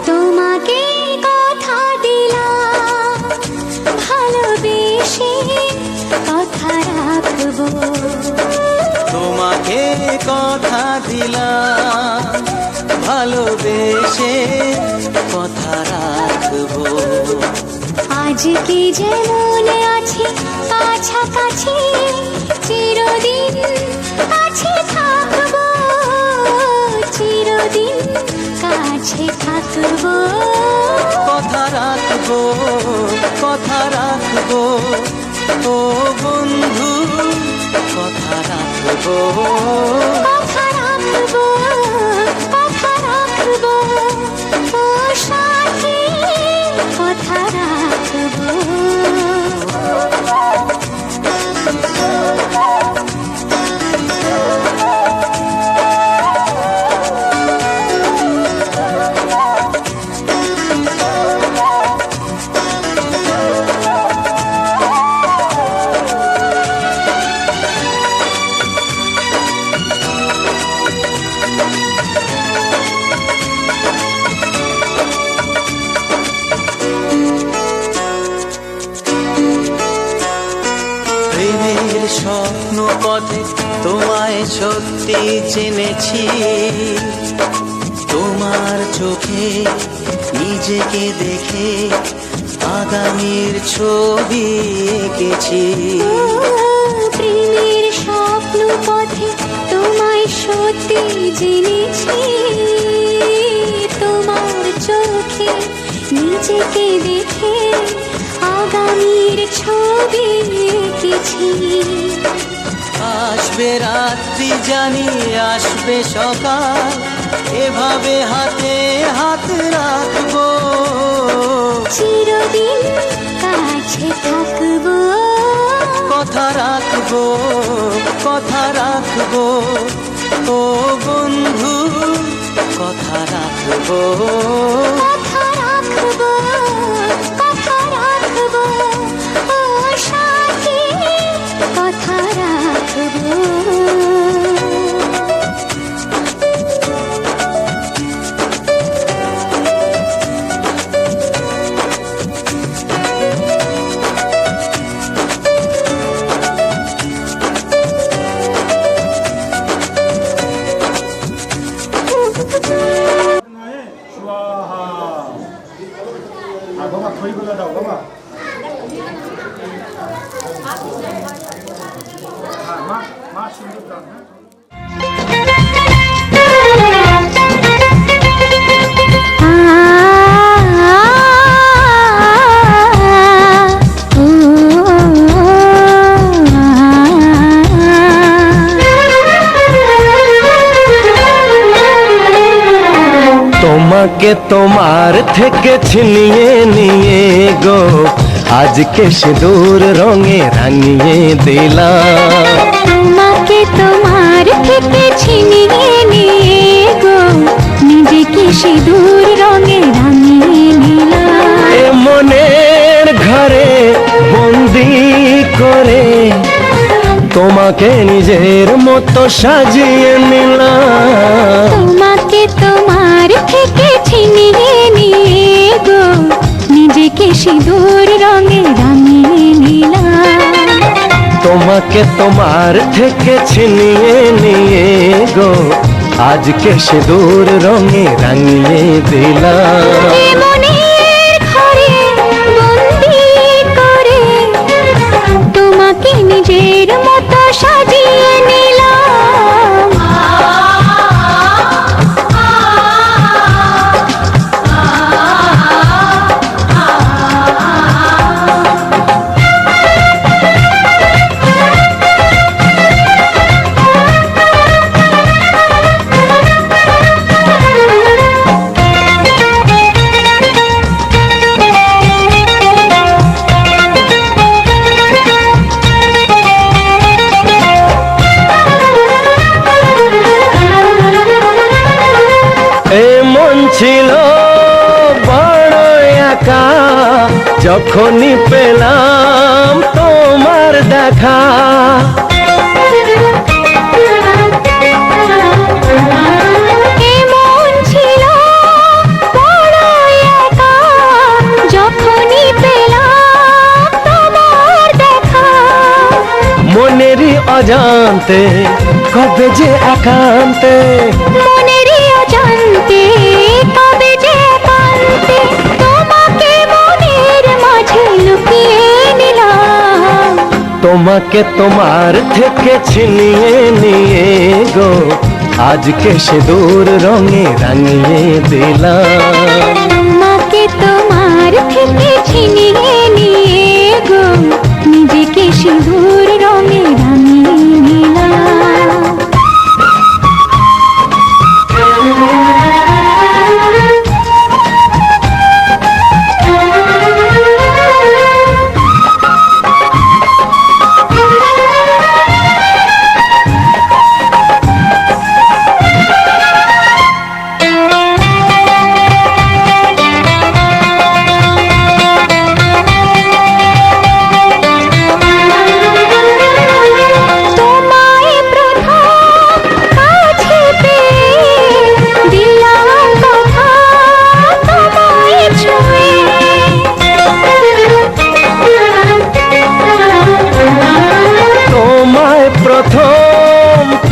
তোমাকে কথা দিলাম ভালোবেসে কথা রাখবো, তোমাকে কথা দিলাম ভালোবেসে কথা রাখবো। আজকে যেমন আছি কাছাকাছি চিরদিন কাছে থাকবো, চিরদিন কাছে থাকবো। কথা রাখবো কথা রাখবো ও বন্ধু কথা রাখবো। কথা রাখবো কথা রাখবো ও সাথী কথা রাখবো। প্রেমের স্বপ্ন পথে তোমায় সত্যি চিনেছি, তোমার চোখে নিজেকে দেখে আগামীর ছবি এঁকেছি। প্রেমের স্বপ্ন পথে তোমায় সত্যি জেনেছি, তোমার চোখে নিজেকে দেখে আগামীর ছবি এঁকেছি। আসবে রাত্রি জানি আসবে সকাল, এভাবে হাতে হাত রাখবো, চিরদিন কাছে থাকবো। কথা রাখবো কথা রাখবো ও বন্ধু কথা রাখবো। কথা রাখবো কথা রাখবো ও সাথী কথা রাখবো। স্বাহা। আর বাবা খইগুলো দাও বাবা। হ্যাঁ মা মা সুন্দর দাও। হ্যাঁ তোমাকে তোমার থেকে ছিনিয়ে নিয়ে গো আজকে সিঁদুর রঙে রাঙিয়ে দিলাম। তোমাকে তোমার থেকে ছিনিয়ে নিয়ে গো নিজেকে সিঁদুর রঙে রাঙিয়ে নিলাম। এ মনের তোমাকে নিজের মতো সাজিয়ে নিলাম। তোমাকে তোমার থেকে ছিনিয়ে নিয়ে গো নিজেকে সিঁদুর রঙে রাঙিয়ে নিলাম। তোমাকে তোমার থেকে ছিনিয়ে নিয়ে গো আজকে সিঁদুর রঙে রাঙিয়ে দিলাম। এ মনের ঘরে বন্দি করে তোমাকে নিজের মতো সাজিয়ে নিলাম। ছিল বড় একা যখনই পেলাম তোমার দেখা। এমন ছিল বড় একা যখনই পেলাম তোমার দেখা। মনেরই অজান্তে কবে যে একান্তে, মনেরই অজান্তে কবে যে একান্তে তোমাকে মনের মাঝে লুকিয়ে নিলাম। তোমাকে তোমার থেকে ছিনিয়ে নিয়ে গো আজকে সিঁদুর রঙে রাঙিয়ে দিলাম। তোমাকে তোমার থেকে ছিনিয়ে নিয়ে গো নিজেকে সিঁদুর রঙে রাঙিয়ে নিলাম।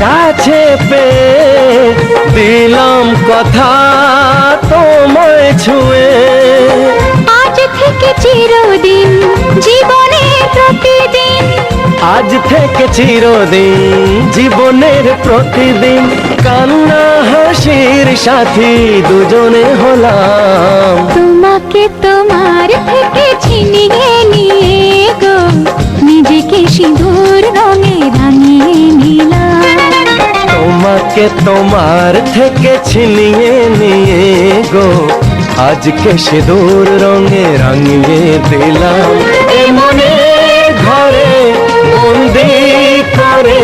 কাছে পেয়ে দিলাম কথা তোমায় ছুঁয়ে। আজ থেকে চিরদিন জীবনে প্রতিদিন, আজ থেকে চিরদিন জীবনের প্রতিদিন কান্না হাসির সাথী দুজনে হলাম। তোমাকে তোমার থেকে ছিনিয়ে নিয়ে গো নিজেকে সিঁদুর রঙে রাঙিয়ে নিলাম। তোমাকে তোমার থেকে ছিনিয়ে নিয়ে গো আজকে সিঁদুর রঙে রাঙিয়ে দিলাম। এ মনের ঘরে বন্দি করে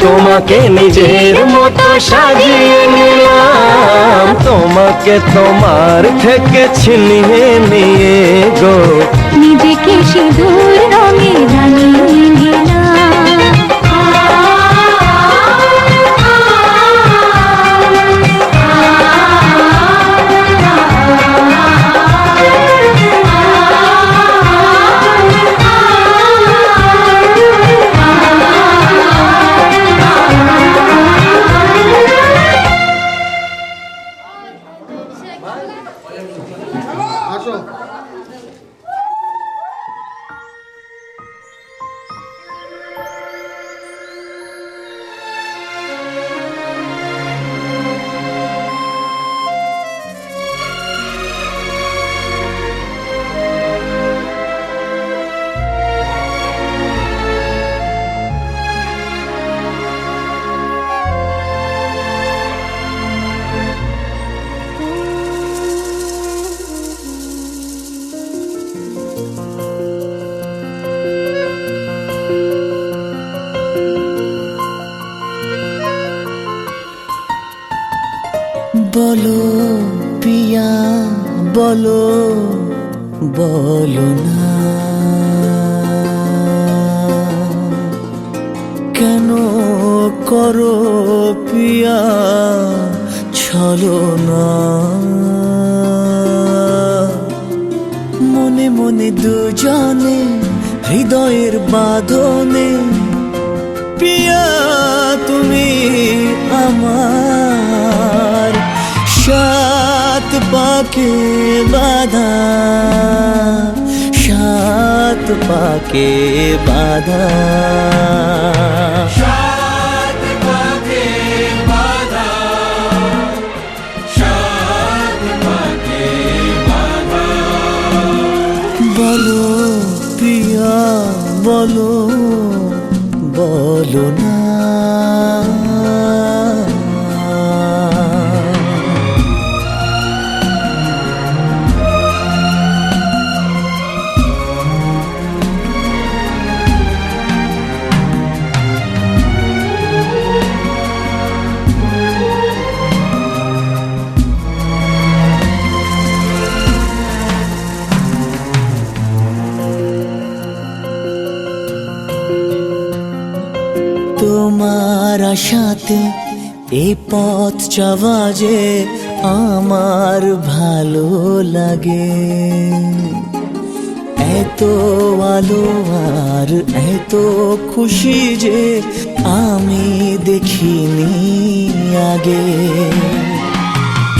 তোমাকে নিজের মতো সাজিয়ে নিলাম। তোমাকে তোমার থেকে ছিনিয়ে নিয়ে গো নিজেকে সিঁদুর রঙে রাঙিয়ে নিলাম। আসো। বলো পিয়া বলো বলো না, কেন করো পিয়া ছলনা মনে মনে দুজনে হৃদয়ের বাঁধনে পিয়া তুমি আমার সাত পাকে বাঁধা সাত পাকে বাঁধা সাত পাকে বাঁধা সাত পাকে বাঁধা বলো পিয়া বলো বলো না তোমার আশাতে এই পথ চাওয়া যে আমার ভালো লাগে এত আলো আর এত খুশি যে আমি দেখিনি আগে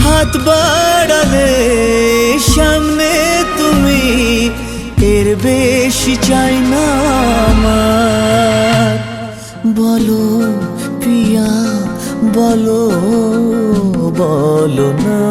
হাত বাড়ালে সামনে তুমি এর বেশি চাই না আমার বলো পিয়া বলো বলো না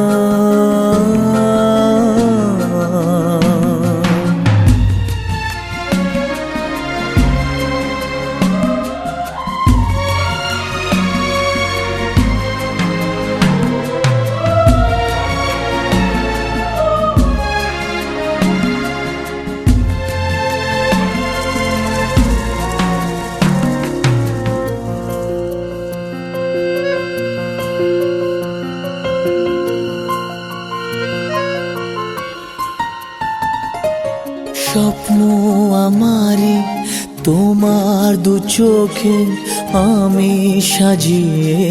স্বপ্ন আমারে তোমার দু চোখে আমি সাজিয়ে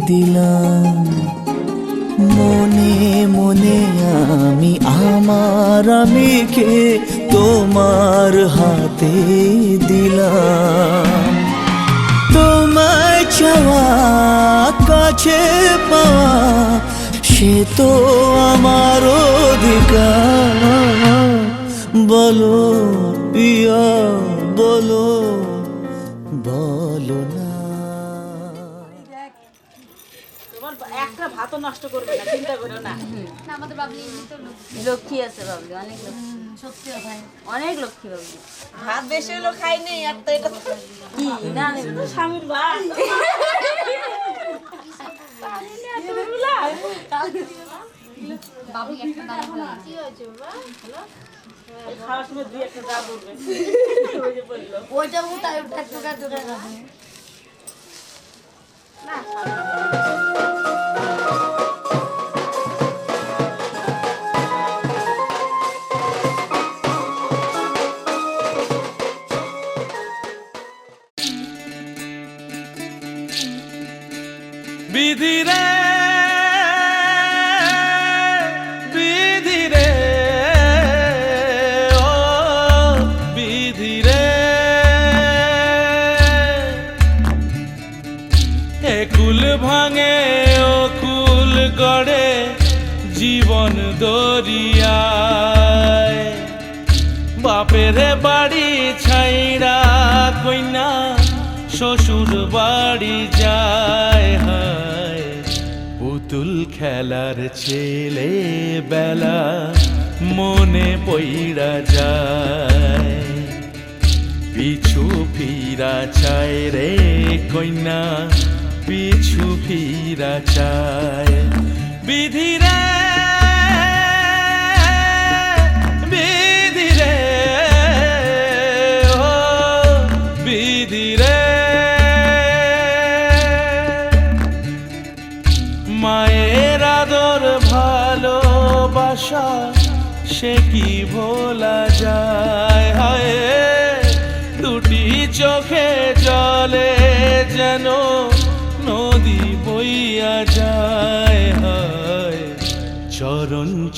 দিলাম মনে মনে আমি আমার আমিকে তোমার হাতে দিলাম তোমায় চাওয়া কাছে পাওয়া সে তো আমার অধিকার বলো পিয়া বলো বলো না তোমার একটা ভাতও নষ্ট করবে না, চিন্তা করো না। আমাদের বাবলি লক্ষ্মী আছে বাবলি, অনেক লক্ষ্মী, সত্যি ভাই অনেক লক্ষ্মী বাবলি। ভাত বেশি হলো খাই নেই, আর তো এটা কি না এটা তো স্বামীর ভাত। বাবলি একটা দাম কি হয়েছে বাবা? হ্যালো, খাওয়ার সময় দুই একটা দাম পড়বে। ওই যে বললো ওইটা উঠায় উঠায় টোকা টোকা খাবে না। বিধি রে বিধি রে ও বিধি রে একুল ভাঙে ও কুল গড়ে জীবন দরিয়ায় বাপের বাড়ি ছাইড়া কইনা শ্বশুর বাড়ি যায় হায় পুতুল খেলার ছেলে বেলা মনে পইড়া যায় পিছু ফিরা চায় রে কইনা পিছু ফিরা চায় বিধি রে বিধি রে ও বিধি রে মায়ের আদর ভালোবাসা সে কি ভোলা যায় হায় দুটি চোখে জলে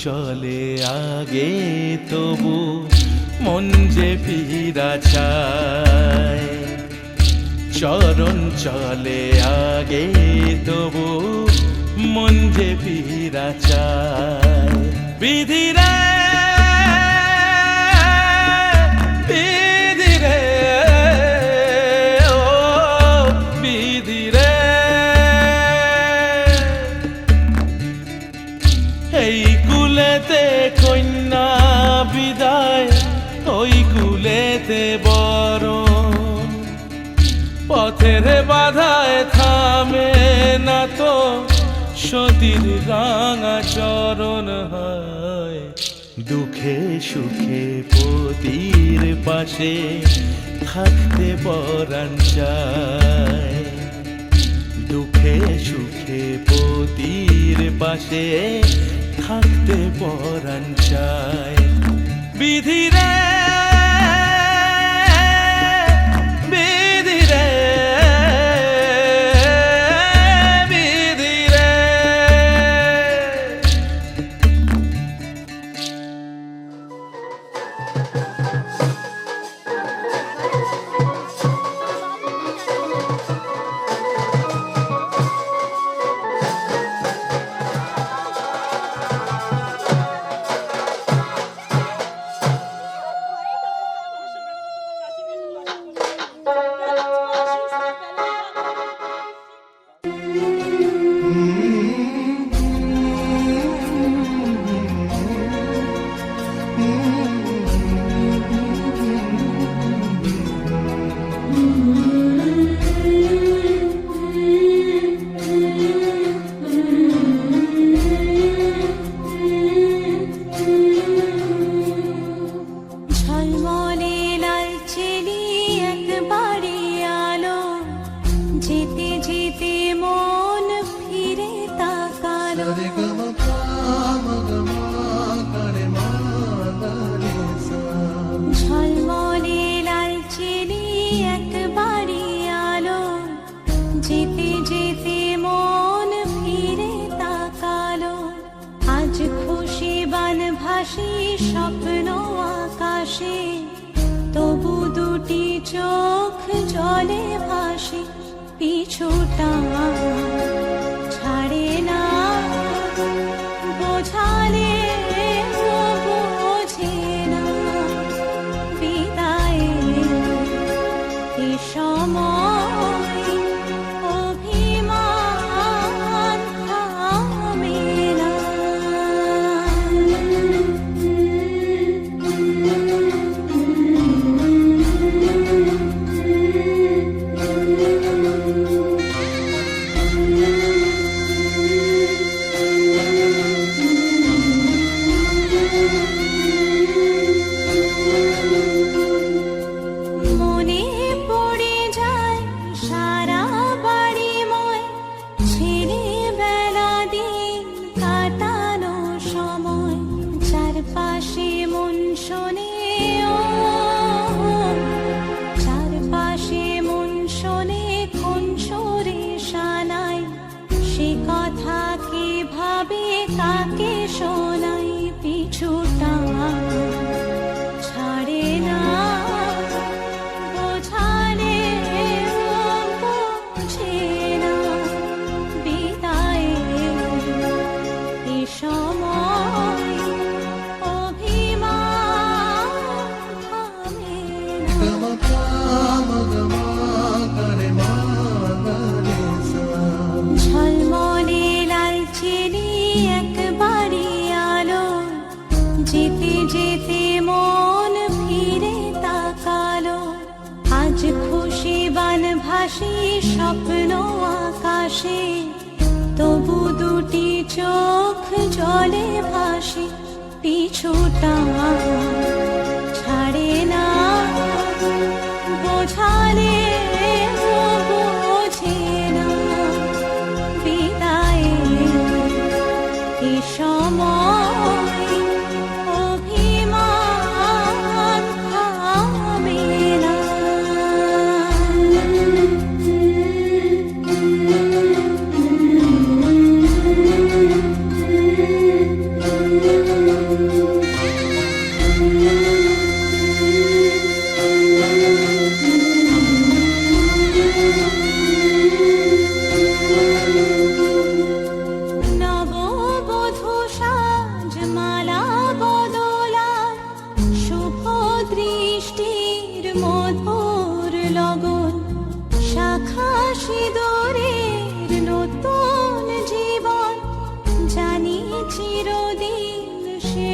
চলে আগে তবু মন যে ফিরা চায়, চরণ চলে আগে তবু মন যে ফিরা চায়। বিধিরে বিধিরে ও বিধিরে, এই কুলেতে কন্যা বিদায়, ওই কুলেতে বরণ, পথের বাধায় থামে না তো সতীর রাঙা চরণ হয়। দুঃখে সুখে পতির পাশে থাকতে পরাণ চায়, দুঃখে সুখে পতির পাশে থাকতে পরাণ চায়। বিধিরে বিধিরে বিধিরে, ঝলমলে লাল চেলি একবারে আলো, যেতে যেতে মন ফিরে তাকালো। ঝলমলে লাল চেলি একবারে আলো, যেতে যেতে মন ফিরে তাকালো। আজ খুশি বান ভাসি স্বপ্ন আকাশে, তবু দুটি চোখ জলে ভাসে। পিছুটা ছাড়ে না, বোঝালে বোঝে না। বিদায়ে এ সময় অভিমান থামে না। মনে পড়ে যায় সারা বাড়িময়, ছেলেবেলা দিন কাটানো সময়। চারপাশে মন শোনে ও, চারপাশে মন শোনে কোন সুরে শানাই। সে কথা কে ভাবে কাকে শোনাই। পিছুটা ছাড়ে না, বোঝালে বোঝে না। বিদায়ে এ সময় অভিমান থামে না। ঝলমলে লাল চেলি একবারে আলো, যেতে যেতে মন ফিরে তাকালো। আজ খুশি বান ভাসি স্বপ্ন আকাশে, তবু দুটি চোখ জলে ভাসে। পিছুটা ছাড়ে না, বোঝালে বোঝে না। বিদায়ে এ সময় অভিমান থামে না। ঝলমলে মধুর লগন শাখা সিঁদুরের নতুন জীবন জানি চিরদিন সে